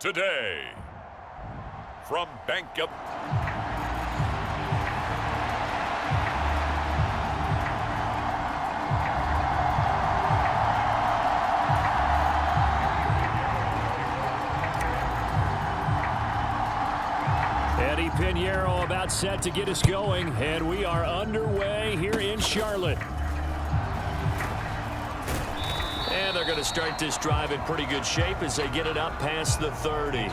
today. From Bank of... Eddie Pinheiro about set to get us going, and we are underway here in Charlotte. And they're going to start this drive in pretty good shape as they get it up past the 30.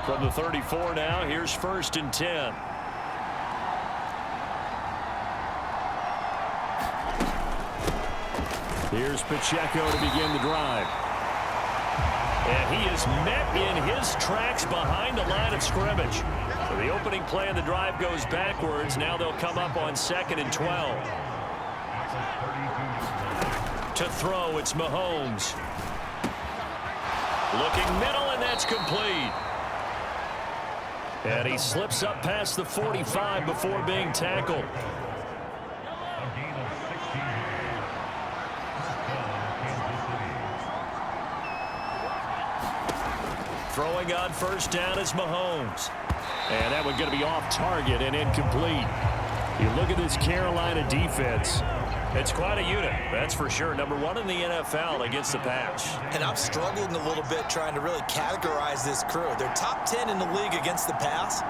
From the 34 now, here's 1st and 10. Here's Pacheco to begin the drive. And he is met in his tracks behind the line of scrimmage. So the opening play of the drive goes backwards. Now they'll come up on 2nd and 12. To throw, it's Mahomes. Looking middle, and that's complete. And he slips up past the 45 before being tackled. Throwing on 1st down is Mahomes. And that one going to be off target and incomplete. You look at this Carolina defense. It's quite a unit, that's for sure. Number 1 in the NFL against the pass. And I'm struggling a little bit trying to really categorize this crew. They're top 10 in the league against the pass,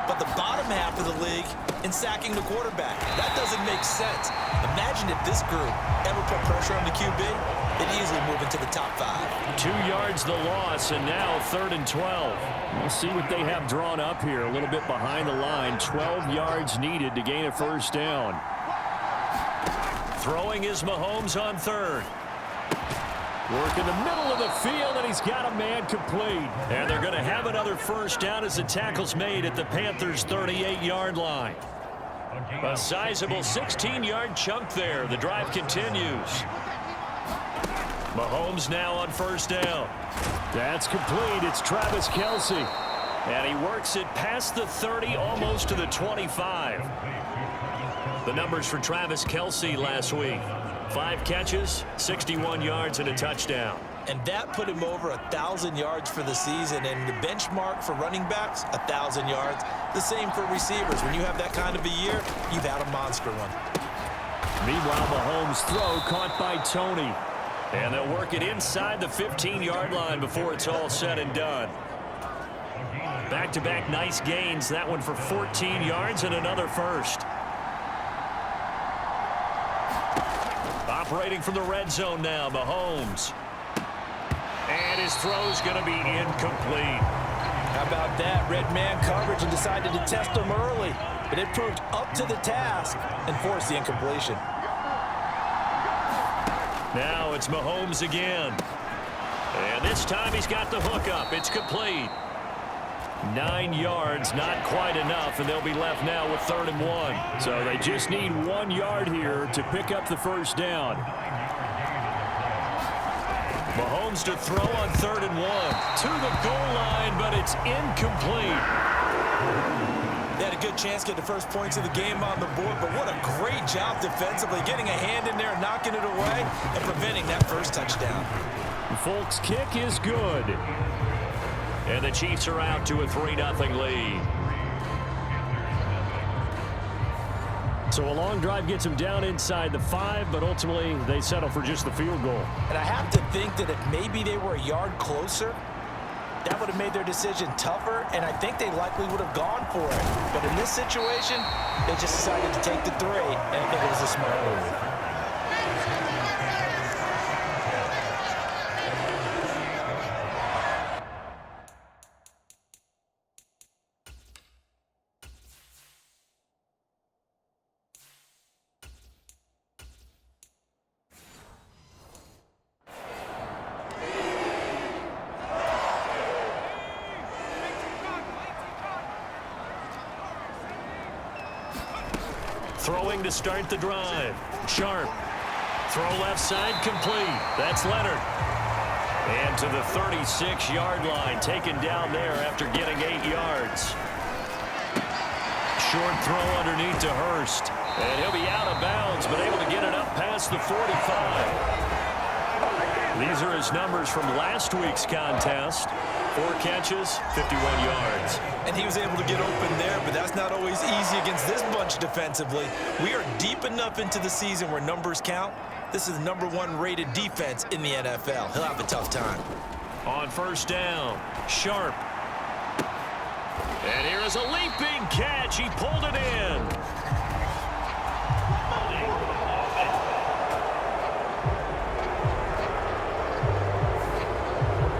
but the bottom half of the league in sacking the quarterback. That doesn't make sense. Imagine if this group ever put pressure on the QB, they'd easily move into the top 5. 2 yards the loss, and now 3rd and 12. We'll see what they have drawn up here. A little bit behind the line. 12 yards needed to gain a 1st down. Throwing is Mahomes on 3rd. Work in the middle of the field, and he's got a man complete. And they're going to have another 1st down as the tackle's made at the Panthers' 38-yard line. A sizable 16-yard chunk there. The drive continues. Mahomes now on 1st down. That's complete. It's Travis Kelce. And he works it past the 30, almost to the 25. The numbers for Travis Kelce last week. 5 catches, 61 yards, and a touchdown. And that put him over 1,000 yards for the season. And the benchmark for running backs, 1,000 yards. The same for receivers. When you have that kind of a year, you've had a monster one. Meanwhile, Mahomes' throw caught by Tony. And they'll work it inside the 15-yard line before it's all said and done. Back-to-back nice gains. That one for 14 yards and another 1st. Operating from the red zone now, Mahomes. And his throw's going to be incomplete. How about that? Red man coverage and decided to test him early. But it proved up to the task and forced the incompletion. Now it's Mahomes again. And this time he's got the hook up. It's complete. 9 yards, not quite enough, and they'll be left now with 3rd and 1. So they just need 1 yard here to pick up the 1st down. Mahomes to throw on 3rd and 1. To the goal line, but it's incomplete. They had a good chance to get the first points of the game on the board, but what a great job defensively, getting a hand in there, knocking it away, and preventing that 1st touchdown. Folks' kick is good. And the Chiefs are out to a 3-0 lead. So a long drive gets them down inside the 5, but ultimately they settle for just the field goal. And I have to think that if maybe they were a yard closer, that would have made their decision tougher, and I think they likely would have gone for it. But in this situation, they just decided to take the 3, and I think it was a smart move. Throwing to start the drive. Sharp. Throw left side complete. That's Leonard. And to the 36-yard line, taken down there after getting 8 yards. short throw underneath to Hurst. And he'll be out of bounds, but able to get it up past the 45. These are his numbers from last week's contest. 4 catches, 51 yards. And he was able to get open there, but that's not always easy against this bunch defensively. We are deep enough into the season where numbers count. This is the #1 rated defense in the NFL. He'll have a tough time. On first down, Sharp. And here is a leaping catch. He pulled it in.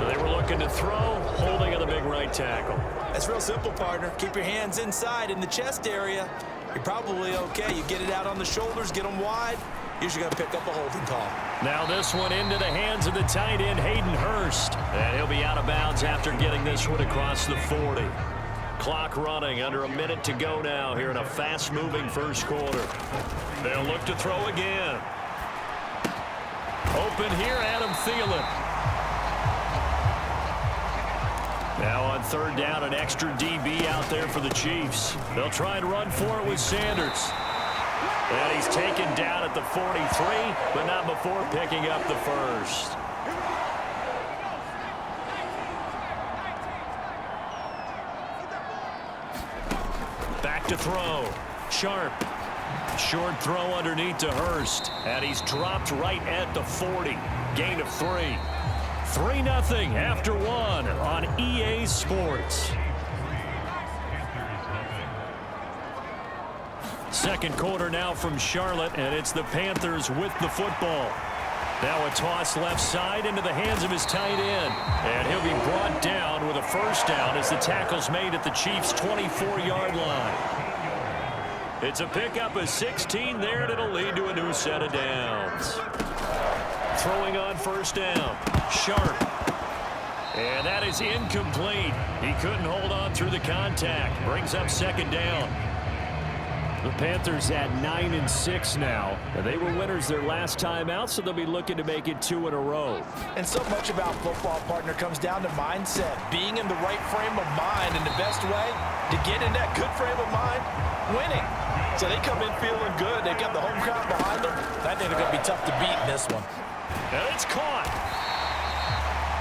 They were looking to throw, holding on the big right tackle. That's real simple, partner. Keep your hands inside in the chest area. You're probably okay. You get it out on the shoulders, get them wide. Usually going to pick up a holding call. Now this one into the hands of the tight end, Hayden Hurst. And he'll be out of bounds after getting this one across the 40. Clock running, under a minute to go now here in a fast-moving first quarter. They'll look to throw again. Open here, Adam Thielen. Now on third down, an extra DB out there for the Chiefs. They'll try and run for it with Sanders. And he's taken down at the 43, but not before picking up the first. Back to throw. Sharp. Short throw underneath to Hurst. And he's dropped right at the 40. Gain of 3. 3-0 after 1 on EA Sports. Second quarter now from Charlotte, and it's the Panthers with the football. Now a toss left side into the hands of his tight end. And he'll be brought down with a first down as the tackle's made at the Chiefs' 24-yard line. It's a pickup of 16 there, and it'll lead to a new set of downs. Throwing on first down. Sharp. And that is incomplete. He couldn't hold on through the contact. Brings up second down. The Panthers at 9-6 now. And they were winners their last time out, so they'll be looking to make it 2 in a row. And so much about football, partner, comes down to mindset. Being in the right frame of mind, and the best way to get in that good frame of mind, winning. So they come in feeling good. They got the home crowd behind them. I think they're going to be tough to beat in this one. And it's caught.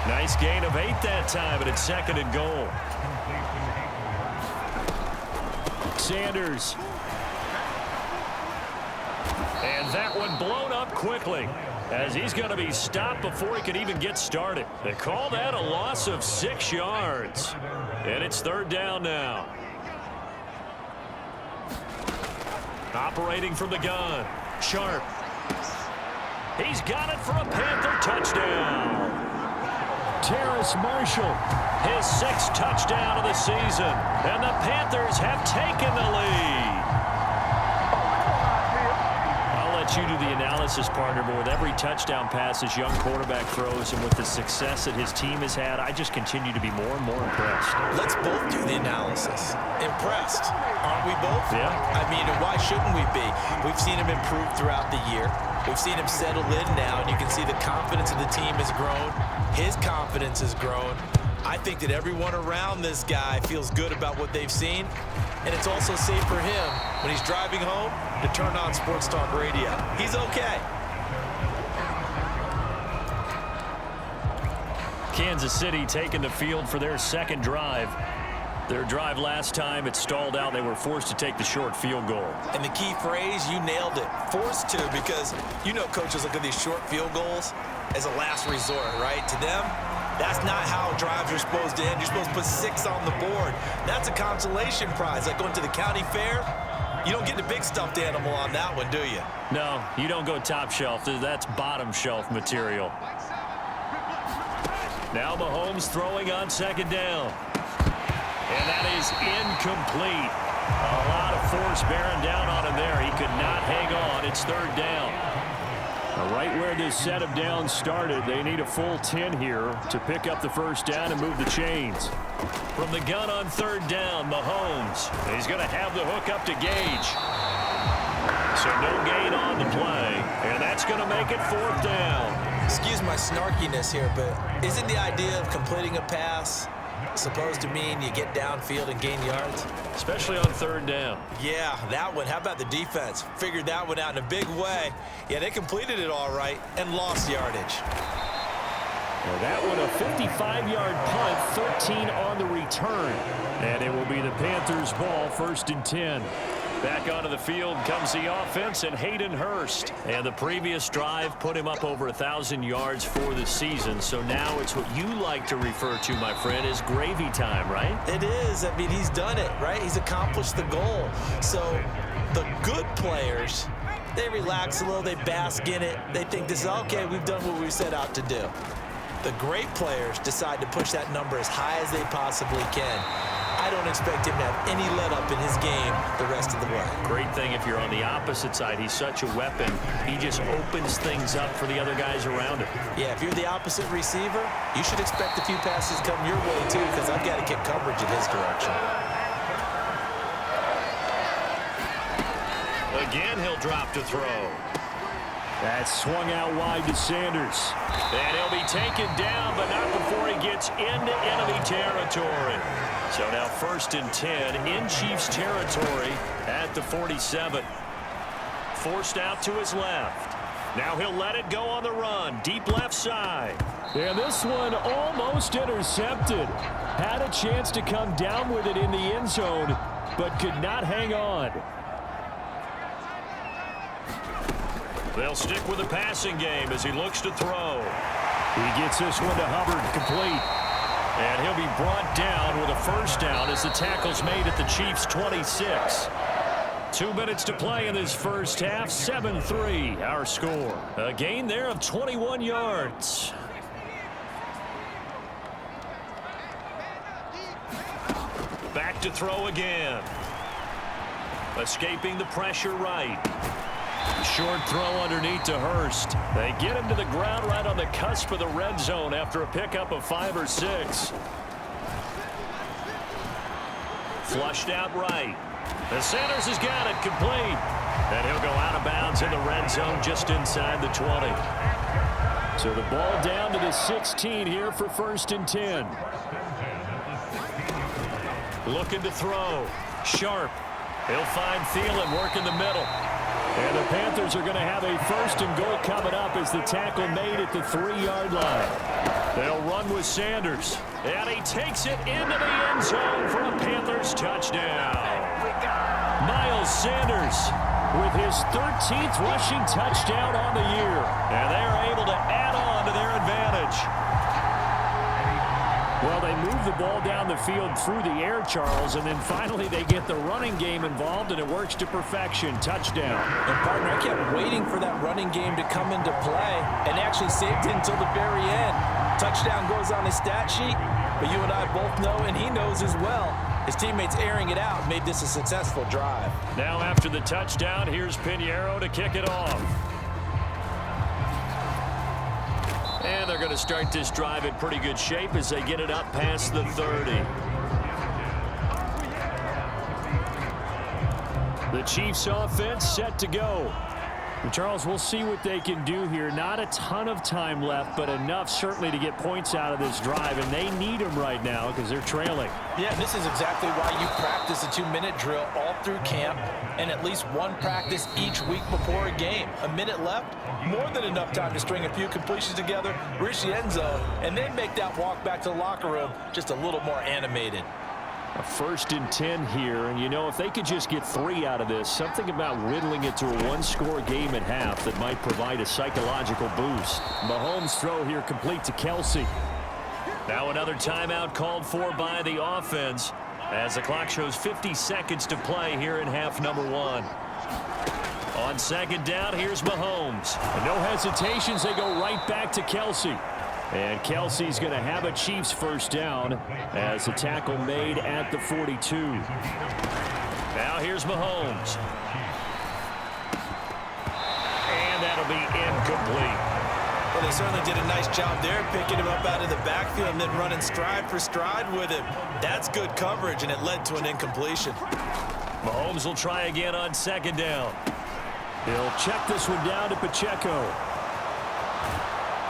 Nice gain of 8 that time, but it's second and goal. Sanders. And that one blown up quickly as he's going to be stopped before he can even get started. They call that a loss of 6 yards. And it's third down now. Operating from the gun. Sharp. He's got it for a Panther touchdown. Terrace Marshall, his 6th touchdown of the season. And the Panthers have taken the lead. You do the analysis, partner, but with every touchdown pass his young quarterback throws and with the success that his team has had, I just continue to be more and more impressed. Let's both do the analysis. Impressed, aren't we both? Yeah. I mean, and why shouldn't we be? We've seen him improve throughout the year. We've seen him settle in now, and you can see the confidence of the team has grown. His confidence has grown. I think that everyone around this guy feels good about what they've seen, and it's also safe for him when he's driving home to turn on Sports Talk Radio. He's okay. Kansas City taking the field for their second drive. Their drive last time, it stalled out. They were forced to take the short field goal. And the key phrase, you nailed it. Forced to, because you know coaches look at these short field goals as a last resort, right? To them, that's not how drives are supposed to end. You're supposed to put 6 on the board. That's a consolation prize. Like going to the county fair, you don't get the big stuffed animal on that one, do you? No, you don't go top shelf. That's bottom shelf material. Now Mahomes throwing on second down. And that is incomplete. A lot of force bearing down on him there. He could not hang on. It's third down. Right where this set of downs started, they need a full 10 here to pick up the first down and move the chains. From the gun on third down, Mahomes. He's going to have the hook up to Gage. So no gain on the play, and that's going to make it fourth down. Excuse my snarkiness here, but isn't the idea of completing a pass supposed to mean you get downfield and gain yards? Especially on third down. Yeah, that one. How about the defense? Figured that one out in a big way. Yeah, they completed it all right and lost yardage. Well, that one a 55-yard punt, 13 on the return. And it will be the Panthers' ball, 1st and 10. Back onto the field comes the offense and Hayden Hurst. And the previous drive put him up over 1,000 yards for the season. So now it's what you like to refer to, my friend, as gravy time, right? It is. I mean, he's done it, right? He's accomplished the goal. So the good players, they relax a little. They bask in it. They think this is, okay, we've done what we set out to do. The great players decide to push that number as high as they possibly can. I don't expect him to have any let-up in his game the rest of the way. Great thing if you're on the opposite side. He's such a weapon. He just opens things up for the other guys around him. Yeah, if you're the opposite receiver, you should expect a few passes come your way too, because I've got to get coverage in his direction. Again, he'll drop to throw. That's swung out wide to Sanders. And he'll be taken down, but not before he gets into enemy territory. So now 1st and 10 in Chiefs territory at the 47. Forced out to his left. Now he'll let it go on the run. Deep left side. And this one almost intercepted. Had a chance to come down with it in the end zone, but could not hang on. They'll stick with the passing game as he looks to throw. He gets this one to Hubbard, complete. And he'll be brought down with a 1st down as the tackle's made at the Chiefs' 26. 2 minutes to play in this first half. 7-3 our score. A gain there of 21 yards. Back to throw again. Escaping the pressure right. Short throw underneath to Hurst. They get him to the ground right on the cusp of the red zone after a pickup of 5 or 6. Flushed out right. And Sanders has got it complete. And he'll go out of bounds in the red zone just inside the 20. So the ball down to the 16 here for 1st and 10. Looking to throw. Sharp. He'll find Thielen working the middle. And the Panthers are going to have a 1st and goal coming up as the tackle made at the 3-yard line. They'll run with Sanders. And he takes it into the end zone for a Panthers touchdown. Miles Sanders with his 13th rushing touchdown on the year. And they are able to add on to their advantage. Well, they move the ball down the field through the air, Charles, and then finally they get the running game involved, and it works to perfection. Touchdown. And, partner, I kept waiting for that running game to come into play and actually saved it until the very end. Touchdown goes on his stat sheet, but you and I both know, and he knows as well, his teammates airing it out made this a successful drive. Now after the touchdown, here's Pinheiro to kick it off. And they're going to start this drive in pretty good shape as they get it up past the 30. The Chiefs offense set to go. And Charles, we'll see what they can do here. Not a ton of time left, but enough certainly to get points out of this drive, and they need them right now because they're trailing. Yeah, this is exactly why you practice a 2-minute drill all through camp and at least one practice each week before a game. A minute left, more than enough time to string a few completions together, reach the end zone, and then make that walk back to the locker room just a little more animated. A 1st and 10 here, and you know, if they could just get 3 out of this, something about whittling it to a 1-score game at half that might provide a psychological boost. Mahomes' throw here complete to Kelsey. Now another timeout called for by the offense as the clock shows 50 seconds to play here in half number 1. On 2nd down, here's Mahomes. And no hesitations, they go right back to Kelsey. And Kelsey's going to have a Chiefs 1st down as the tackle made at the 42. Now here's Mahomes. And that'll be incomplete. Well, they certainly did a nice job there, picking him up out of the backfield and then running stride for stride with him. That's good coverage, and it led to an incompletion. Mahomes will try again on 2nd down. He'll check this one down to Pacheco.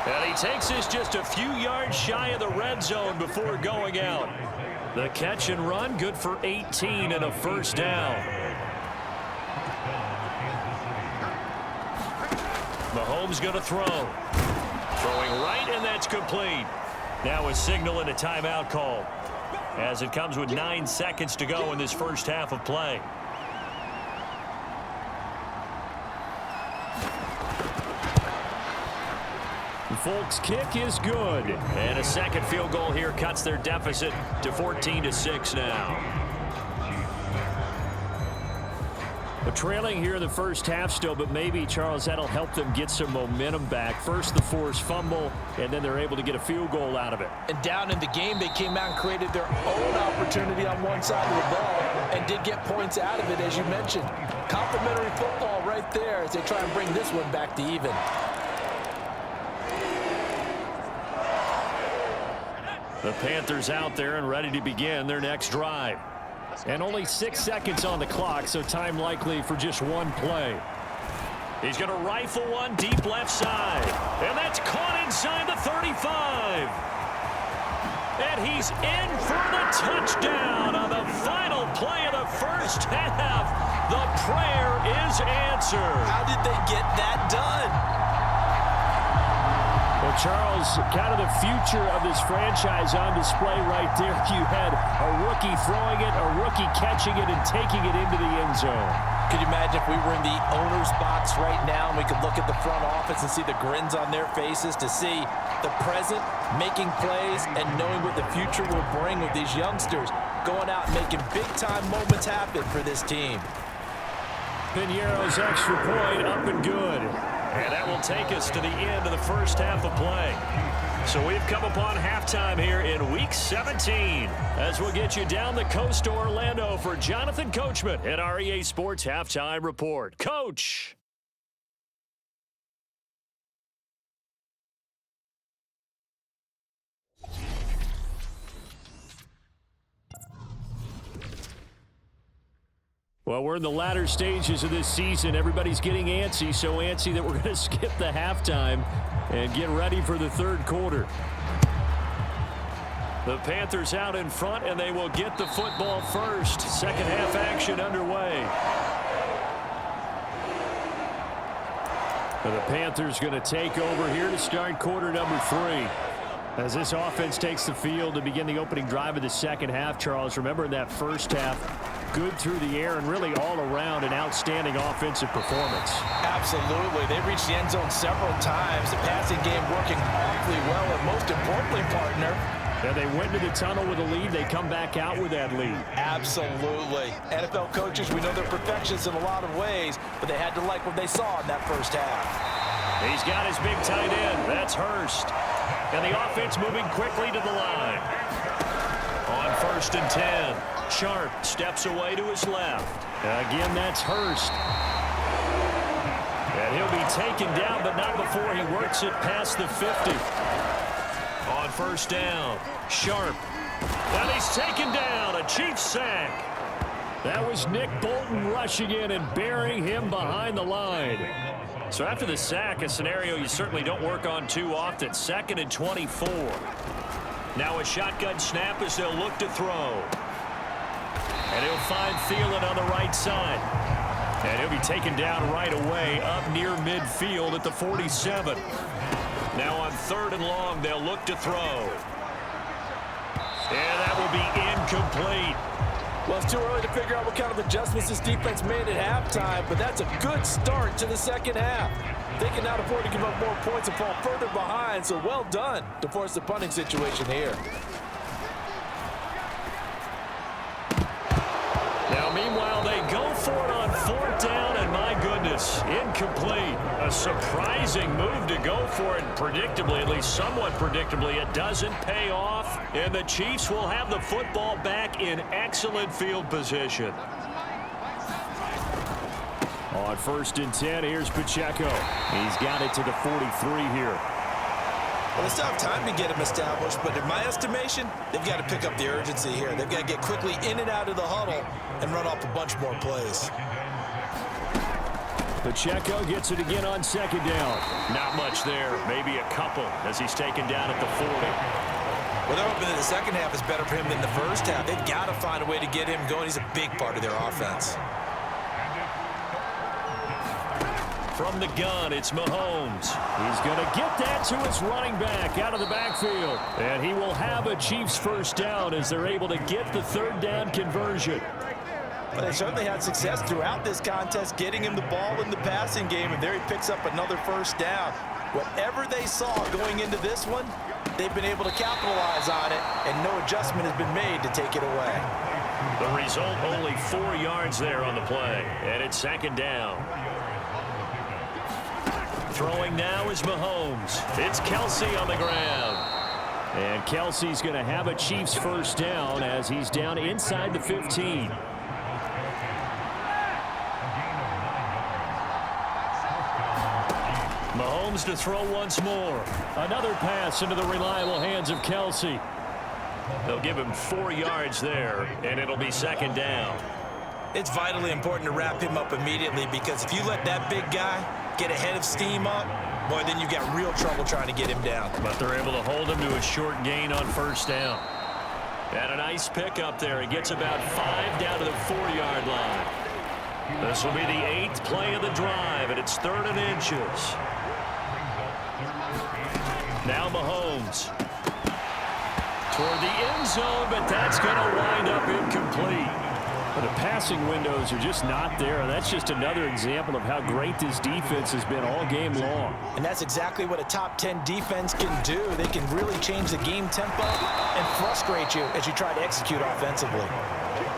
And he takes this just a few yards shy of the red zone before going out. The catch and run, good for 18 and a first down. Mahomes going to throw. Throwing right, and that's complete. Now a signal and a timeout call, as it comes with 9 seconds to go in this first half of play. Folks, kick is good. And a second field goal here cuts their deficit to 14-6 now. But trailing here in the first half still, but maybe, Charles, that'll help them get some momentum back. First the forced fumble, and then they're able to get a field goal out of it. And down in the game, they came out and created their own opportunity on one side of the ball and did get points out of it, as you mentioned. Complimentary football right there as they try and bring this one back to even. The Panthers out there and ready to begin their next drive. And only 6 seconds on the clock, so time likely for just one play. He's going to rifle one deep left side. And that's caught inside the 35. And he's in for the touchdown on the final play of the first half. The prayer is answered. How did they get that done? Well, Charles, kind of the future of this franchise on display right there. You had a rookie throwing it, a rookie catching it, and taking it into the end zone. Could you imagine if we were in the owner's box right now and we could look at the front office and see the grins on their faces, to see the present making plays and knowing what the future will bring with these youngsters going out and making big-time moments happen for this team. Piñeiro's extra point up and good. And that will take us to the end of the first half of play. So we've come upon halftime here in Week 17, as we'll get you down the coast to Orlando for Jonathan Coachman at our EA Sports Halftime Report. Coach! Well, we're in the latter stages of this season. Everybody's getting antsy, so antsy that we're going to skip the halftime and get ready for the third quarter. The Panthers out in front, and they will get the football first. Second half action underway. And the Panthers going to take over here to start quarter number 3. As this offense takes the field to begin the opening drive of the second half, Charles, remember in that first half, good through the air and really all around an outstanding offensive performance. Absolutely. They reached the end zone several times. The passing game working awfully well, and most importantly, partner, and they went to the tunnel with a lead. They come back out with that lead. Absolutely. NFL coaches, we know they're perfectionists in a lot of ways, but they had to like what they saw in that first half. He's got his big tight end. That's Hurst. And the offense moving quickly to the line. On 1st and 10. Sharp steps away to his left. Again, that's Hurst. And he'll be taken down, but not before he works it past the 50. On 1st down, Sharp. And he's taken down, a Chiefs sack. That was Nick Bolton rushing in and burying him behind the line. So after the sack, a scenario you certainly don't work on too often. 2nd and 24. Now a shotgun snap as they'll look to throw. And he'll find Thielen on the right side. And he'll be taken down right away up near midfield at the 47. Now on 3rd and long, they'll look to throw. And that will be incomplete. Well, it's too early to figure out what kind of adjustments this defense made at halftime, but that's a good start to the second half. They can not afford to give up more points and fall further behind, so well done to force the punting situation here. Now, meanwhile, they go for it on 4th down, and my goodness, incomplete. A surprising move to go for it, predictably, at least somewhat predictably. It doesn't pay off, and the Chiefs will have the football back in excellent field position. On 1st and 10, here's Pacheco. He's got it to the 43 here. Well, they still have time to get him established, but in my estimation, they've got to pick up the urgency here. They've got to get quickly in and out of the huddle and run off a bunch more plays. Pacheco gets it again on second down. Not much there, maybe a couple as he's taken down at the 40. Well, they're hoping that the second half is better for him than the first half. They've got to find a way to get him going. He's a big part of their offense. From the gun, it's Mahomes. He's going to get that to his running back out of the backfield. And he will have a Chiefs first down as they're able to get the third down conversion. But they certainly had success throughout this contest getting him the ball in the passing game, and there he picks up another first down. Whatever they saw going into this one, they've been able to capitalize on it, and no adjustment has been made to take it away. The result, only 4 yards there on the play, and it's second down. Throwing now is Mahomes. It's Kelsey on the ground. And Kelsey's going to have a Chiefs first down as he's down inside the 15. Mahomes to throw once more. Another pass into the reliable hands of Kelsey. They'll give him 4 yards there, and it'll be second down. It's vitally important to wrap him up immediately, because if you let that big guy get ahead of steam up, boy, then you've got real trouble trying to get him down. But they're able to hold him to a short gain on first down. And a nice pick up there. He gets about 5 down to the 4-yard line. This will be the 8th play of the drive, and it's 3rd and inches. Now Mahomes. Toward the end zone, but that's going to wind up incomplete. But the passing windows are just not there. That's just another example of how great this defense has been all game long. And that's exactly what a top 10 defense can do. They can really change the game tempo and frustrate you as you try to execute offensively.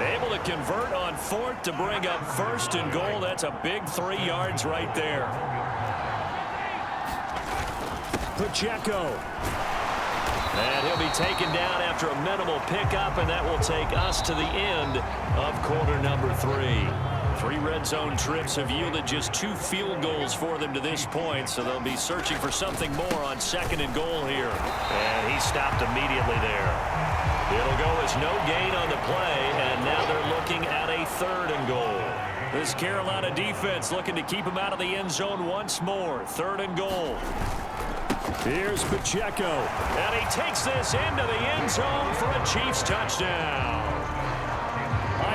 Able to convert on 4th to bring up 1st and goal. That's a big 3 yards right there. Pacheco. And he'll be taken down after a minimal pickup, and that will take us to the end of quarter number 3. 3 red zone trips have yielded just 2 field goals for them to this point, so they'll be searching for something more on 2nd and goal here. And he stopped immediately there. It'll go as no gain on the play, and now they're looking at a 3rd and goal. This Carolina defense looking to keep him out of the end zone once more. 3rd and goal. Here's Pacheco, and he takes this into the end zone for a Chiefs touchdown.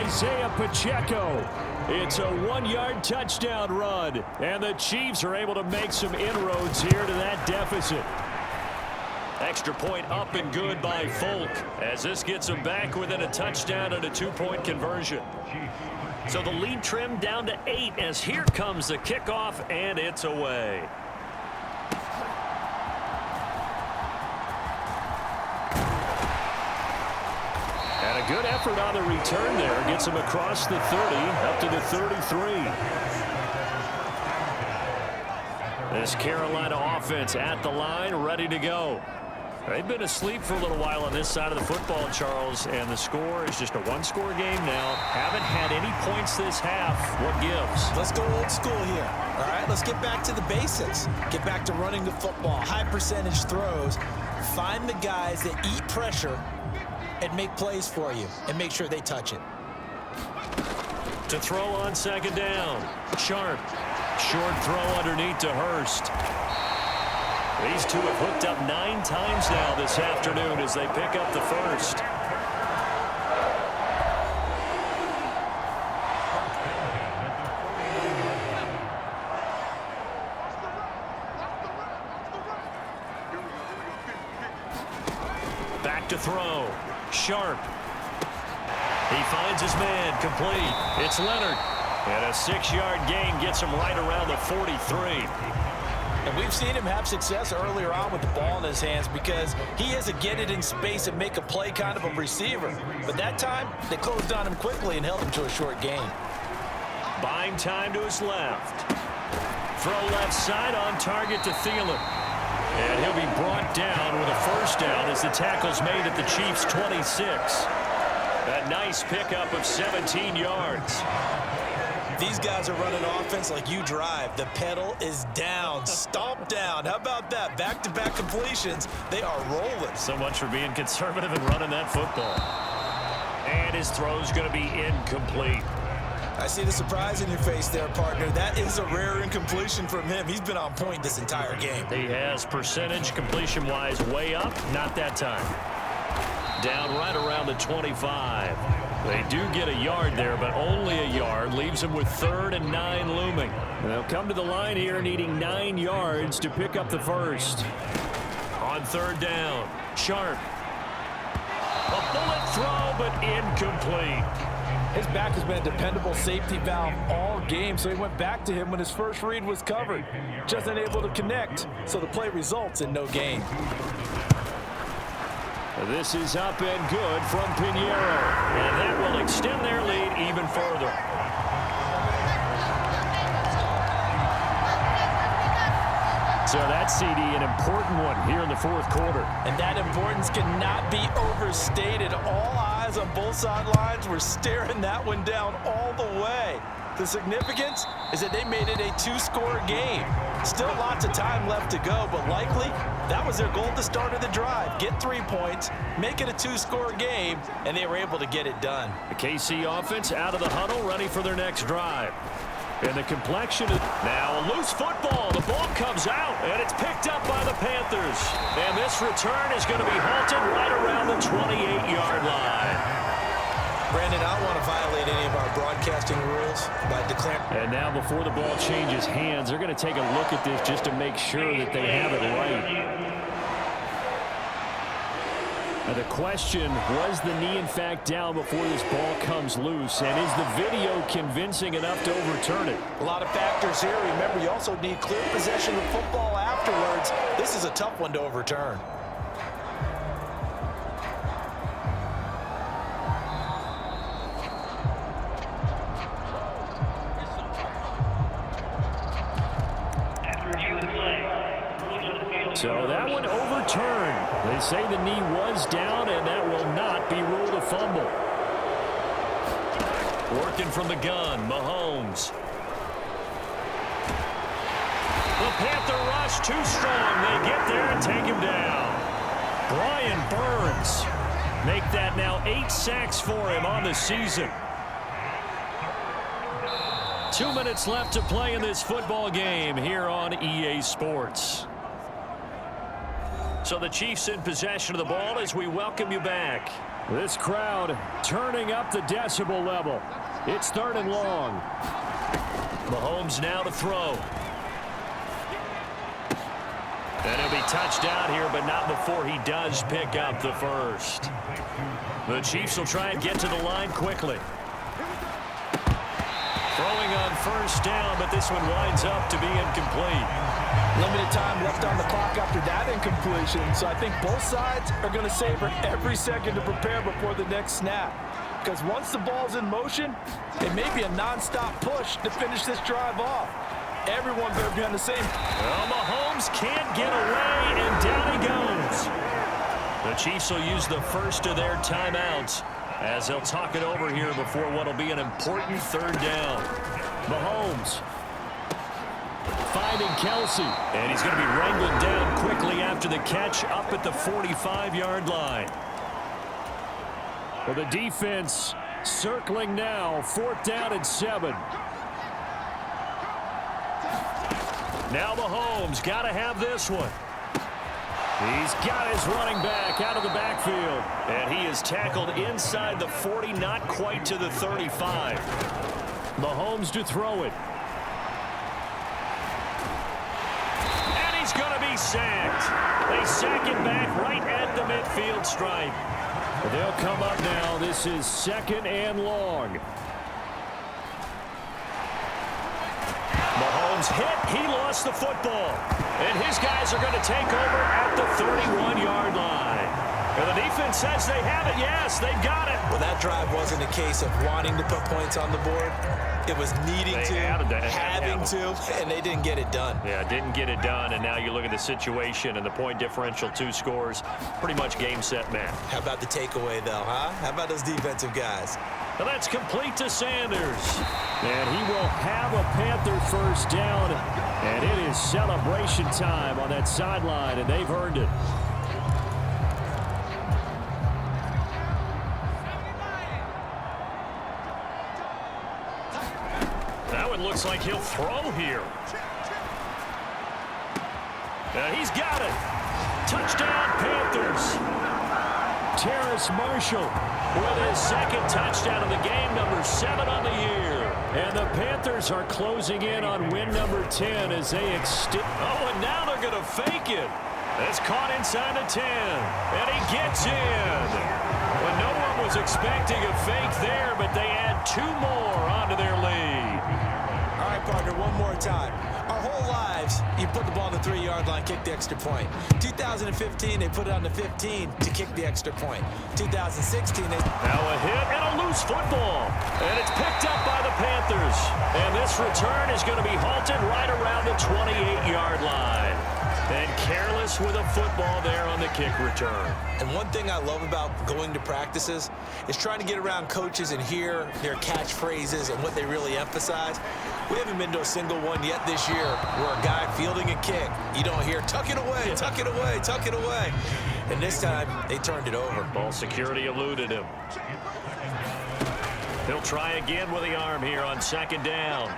Isaiah Pacheco. It's a 1-yard touchdown run, and the Chiefs are able to make some inroads here to that deficit. Extra point up and good by Folk, as this gets them back within a touchdown and a 2-point conversion. So the lead trimmed down to 8 as here comes the kickoff, and it's away. And a good effort on the return there. Gets him across the 30, up to the 33. This Carolina offense at the line, ready to go. They've been asleep for a little while on this side of the football, Charles, and the score is just a 1-score game now. Haven't had any points this half. What gives? Let's go old school here. All right, let's get back to the basics. Get back to running the football, high percentage throws. Find the guys that eat pressure and make plays for you, and make sure they touch it. To throw on 2nd down. Sharp. Short throw underneath to Hurst. These two have hooked up 9 times now this afternoon as they pick up the first. Back to throw. Sharp. He finds his man, complete. It's Leonard. And a 6-yard gain gets him right around the 43. And we've seen him have success earlier on with the ball in his hands because he is a get it in space and make a play kind of a receiver. But that time, they closed on him quickly and held him to a short gain. Buying time to his left. Throw left side on target to Thielen. And he'll be brought down with a first down as the tackle's made at the Chiefs' 26. A nice pickup of 17 yards. These guys are running offense like you drive. The pedal is down, stomp down. How about that? Back-to-back completions. They are rolling. So much for being conservative and running that football. And his throw's going to be incomplete. I see the surprise in your face there, partner. That is a rare incompletion from him. He's been on point this entire game. He has percentage completion-wise way up. Not that time. Down right around the 25. They do get a yard there, but only a yard. Leaves them with 3rd and 9 looming. They'll come to the line here needing 9 yards to pick up the first. On 3rd down, Sharp. A bullet throw, but incomplete. His back has been a dependable safety valve all game, so he went back to him when his first read was covered. Just unable to connect, so the play results in no gain. This is up and good from Pinheiro, and that will extend their lead even further. So that CD, an important one here in the 4th quarter. And that importance cannot be overstated. All eyes on both sidelines were staring that one down all the way. The significance is that they made it a 2-score game. Still lots of time left to go, but likely that was their goal at the start of the drive. Get 3 points, make it a 2-score game, and they were able to get it done. The KC offense out of the huddle, ready for their next drive. And the complexion is now a loose football. The ball comes out, and it's picked up by the Panthers. And this return is going to be halted right around the 28-yard line. Brandon, I don't want to violate any of our broadcasting rules by declaring. And now before the ball changes hands, they're going to take a look at this just to make sure that they have it right. Now the question, was the knee in fact down before this ball comes loose? And is the video convincing enough to overturn it? A lot of factors here. Remember, you also need clear possession of football afterwards. This is a tough one to overturn. So that one overturned. They say the knee was down, and that will not be ruled a fumble. Working from the gun, Mahomes. The Panther rush too strong. They get there and take him down. Brian Burns. Make that now 8 sacks for him on the season. 2 minutes left to play in this football game here on EA Sports. So the Chiefs in possession of the ball as we welcome you back. This crowd turning up the decibel level. It's 3rd and long. Mahomes now to throw. And he'll be touched down here, but not before he does pick up the first. The Chiefs will try and get to the line quickly. Throwing on 1st down, but this one winds up to be incomplete. Limited time left on the clock after that incompletion, so I think both sides are going to savor every second to prepare before the next snap. Because once the ball's in motion, it may be a non-stop push to finish this drive off. Everyone better be on the same. Well, Mahomes can't get away, and down he goes. The Chiefs will use the first of their timeouts as they'll talk it over here before what will be an important 3rd down. Mahomes finding Kelsey, and he's going to be wrangled down quickly after the catch up at the 45-yard line. Well, the defense circling now, 4th down and 7. Now Mahomes got to have this one. He's got his running back out of the backfield, and he is tackled inside the 40, not quite to the 35. Mahomes to throw it. And he's going to be sacked. They sack him back right at the midfield stripe. They'll come up now. This is 2nd and long. Mahomes hit. He lost the football. And his guys are going to take over at the 31-yard line. And the defense says they have it. Yes, they've got it. Well, that drive wasn't a case of wanting to put points on the board. It was needing to, having to, and they didn't get it done. Yeah, didn't get it done, and now you look at the situation and the point differential, 2 scores, pretty much game, set, match. How about the takeaway, though, huh? How about those defensive guys? And that's complete to Sanders. And he will have a Panther 1st down, and it is celebration time on that sideline, and they've earned it. That one looks like he'll throw here. He's got it. Touchdown, Panthers. Terrace Marshall with his second touchdown of the game, number 7 on the year. And the Panthers are closing in on win number 10 as they extend. Oh, and now they're going to fake it. It's caught inside the 10, and he gets in. Well, no one was expecting a fake there, but they add 2 more onto their lead. All right, partner, one more time. Our whole lives, you put the ball on the 3-yard line, kick the extra point. 2015, they put it on the 15 to kick the extra point. 2016, they... Now a hit and a loose football. And it's picked up by the Panthers. And this return is going to be halted right around the 28-yard line. And careless with a football there on the kick return. And one thing I love about going to practices is trying to get around coaches and hear their catchphrases and what they really emphasize. We haven't been to a single one yet this year where a guy fielding a kick, you don't hear, tuck it away, tuck it away, tuck it away. And this time, they turned it over. Ball security eluded him. He'll try again with the arm here on 2nd down.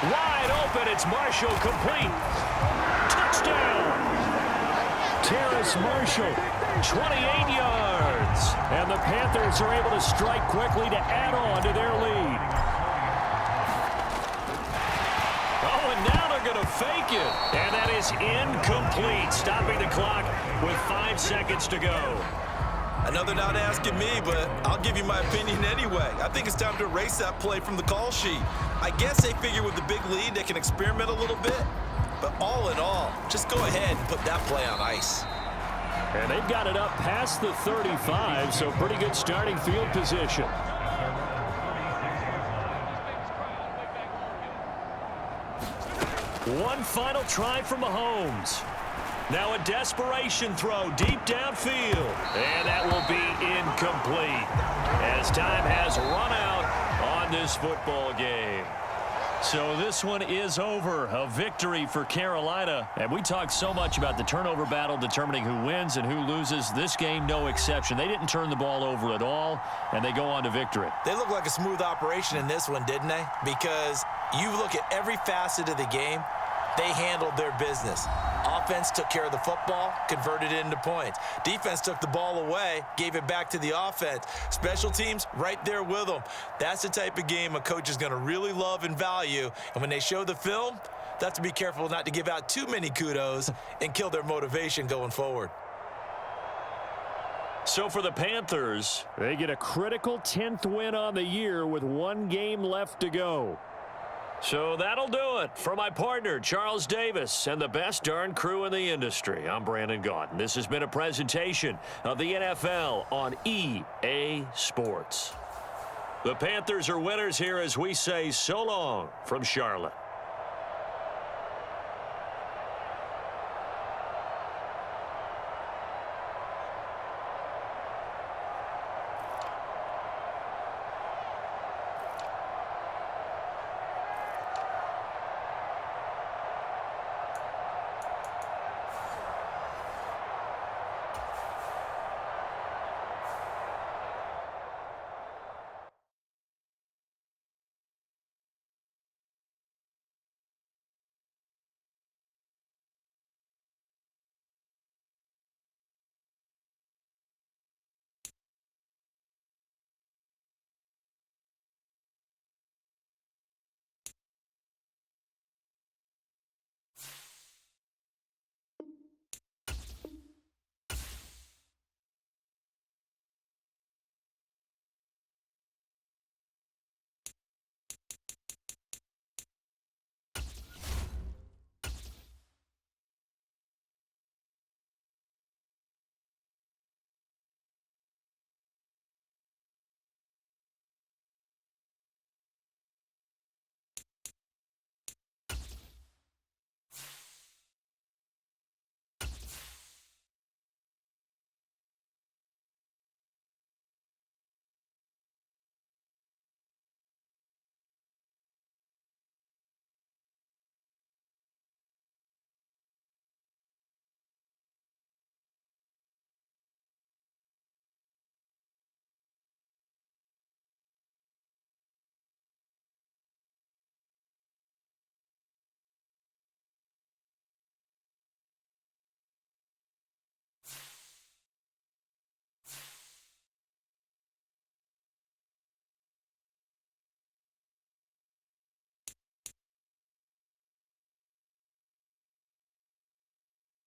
Wide open, it's Marshall, complete. Touchdown! Terrace Marshall, 28 yards. And the Panthers are able to strike quickly to add on to their lead. Oh, and now they're going to fake it. And that is incomplete, stopping the clock with 5 seconds to go. Another not asking me, but I'll give you my opinion anyway. I think it's time to erase that play from the call sheet. I guess they figure with the big lead they can experiment a little bit. But all in all, just go ahead and put that play on ice. And they've got it up past the 35, so pretty good starting field position. One final try from Mahomes. Now a desperation throw deep downfield. And that will be incomplete as time has run out on this football game. So this one is over. A victory for Carolina. And we talked so much about the turnover battle determining who wins and who loses. This game, no exception. They didn't turn the ball over at all, and they go on to victory. They look like a smooth operation in this one, didn't they? Because you look at every facet of the game, they handled their business. Offense took care of the football, converted it into points. Defense took the ball away, gave it back to the offense. Special teams, right there with them. That's the type of game a coach is going to really love and value. And when they show the film, they have to be careful not to give out too many kudos and kill their motivation going forward. So for the Panthers, they get a critical 10th win on the year with 1 game left to go. So that'll do it. For my partner, Charles Davis, and the best darn crew in the industry, I'm Brandon Gaudin. This has been a presentation of the NFL on EA Sports. The Panthers are winners here as we say so long from Charlotte.